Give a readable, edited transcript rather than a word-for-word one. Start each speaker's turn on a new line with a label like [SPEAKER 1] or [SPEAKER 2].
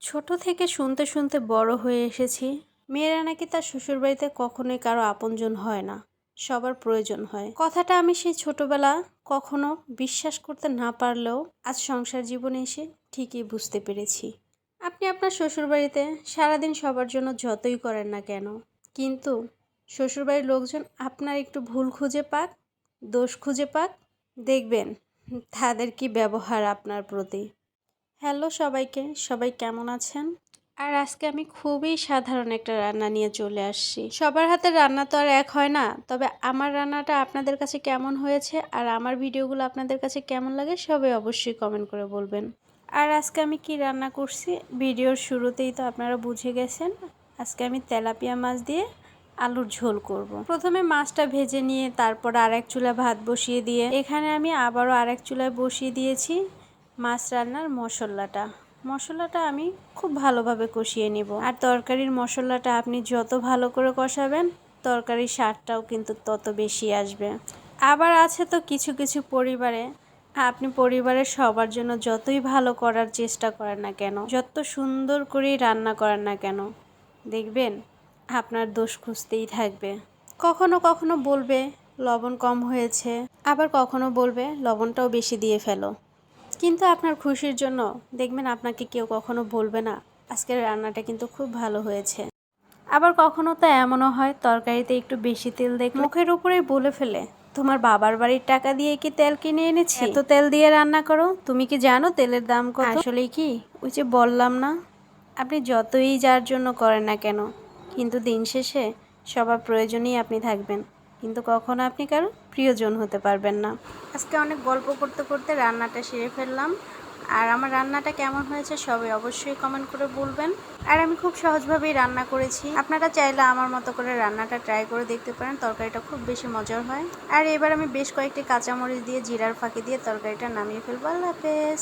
[SPEAKER 1] ছোট থেকে শুনতে শুনতে বড় হয়ে এসেছি, মেয়েরা নাকি তার শ্বশুরবাড়িতে কখনোই কারো আপনজন হয় না, সবার প্রয়োজন হয়। কথাটা আমি সেই ছোটবেলা কখনো বিশ্বাস করতে না পারলেও আজ সংসার জীবনে এসে ঠিকই বুঝতে পেরেছি। আপনি আপনার শ্বশুরবাড়িতে সারাদিন সবার জন্য যতই করেন না কেন, কিন্তু শ্বশুরবাড়ির লোকজন আপনার একটু ভুল খুঁজে পাক, দোষ খুঁজে পাক, দেখবেন তাদের কি ব্যবহার আপনার প্রতি। হ্যালো সবাইকে, সবাই কেমন আছেন? আর আজকে আমি খুবই সাধারণ একটা রান্না নিয়ে চলে আসছি। সবার হাতের রান্না তো আর এক হয় না, তবে আমার রান্নাটা আপনাদের কাছে কেমন হয়েছে আর আমার ভিডিওগুলো আপনাদের কাছে কেমন লাগে সবাই অবশ্যই কমেন্ট করে বলবেন। আর আজকে আমি কি রান্না করছি ভিডিওর শুরুতেই তো আপনারা বুঝে গেছেন। আজকে আমি তেলাপিয়া মাছ দিয়ে আলুর ঝোল করব। প্রথমে মাছটা ভেজে নিয়ে তারপর আরেক চুলায় ভাত বসিয়ে দিয়ে এখানে আমি আবারও আরেক চুলায় বসিয়ে দিয়েছি মাছ রান্নার মশলাটা আমি খুব ভালোভাবে কষিয়ে নিব। আর তরকারির মশলাটা আপনি যত ভালো করে কষাবেন তরকারির স্বাদটাও কিন্তু তত বেশি আসবে। আবার আছে তো কিছু কিছু পরিবারে আপনি পরিবারের সবার জন্য যতই ভালো করার চেষ্টা করেন না কেন, যত সুন্দর করেই রান্না করেন না কেন, দেখবেন আপনার দোষ খুঁজতেই থাকবে। কখনো কখনো বলবে লবণ কম হয়েছে, আবার কখনো বলবে লবণটাও বেশি দিয়ে ফেলো। কিন্তু আপনার খুশির জন্য দেখবেন আপনাকে কেউ কখনো বলবে না আজকের রান্নাটা কিন্তু খুব ভালো হয়েছে। আবার কখনো তো এমনও হয় তরকারিতে একটু বেশি তেল দেখে মুখের উপরেই বলে ফেলে, তোমার বাবার বাড়ির টাকা দিয়ে কি তেল কিনে এনেছি, এত তেল দিয়ে রান্না করো, তুমি কি জানো তেলের দাম কত? আসলে কি ওই যে বললাম না, আপনি যতই যার জন্য করেন না কেন, কিন্তু দিন শেষে সবার প্রয়োজনেই আপনি থাকবেন, কিন্তু কখনো আপনি কারো প্রিয়জন হতে পারবেন না। আজকে অনেক গল্প করতে করতে রান্নাটা সেরে ফেললাম। আর আমার রান্নাটা কেমন হয়েছে সবাই অবশ্যই কমেন্ট করে বলবেন। আর আমি খুব সহজভাবেই রান্না করেছি, আপনারা চাইলে আমার মতো করে রান্নাটা ট্রাই করে দেখতে পারেন, তরকারিটা খুব বেশি মজার হয়। আর এবার আমি বেশ কয়েকটি কাঁচামরিচ দিয়ে জিরার ফাঁকি দিয়ে তরকারিটা নামিয়ে ফেলবো। আল্লাহ হাফেজ।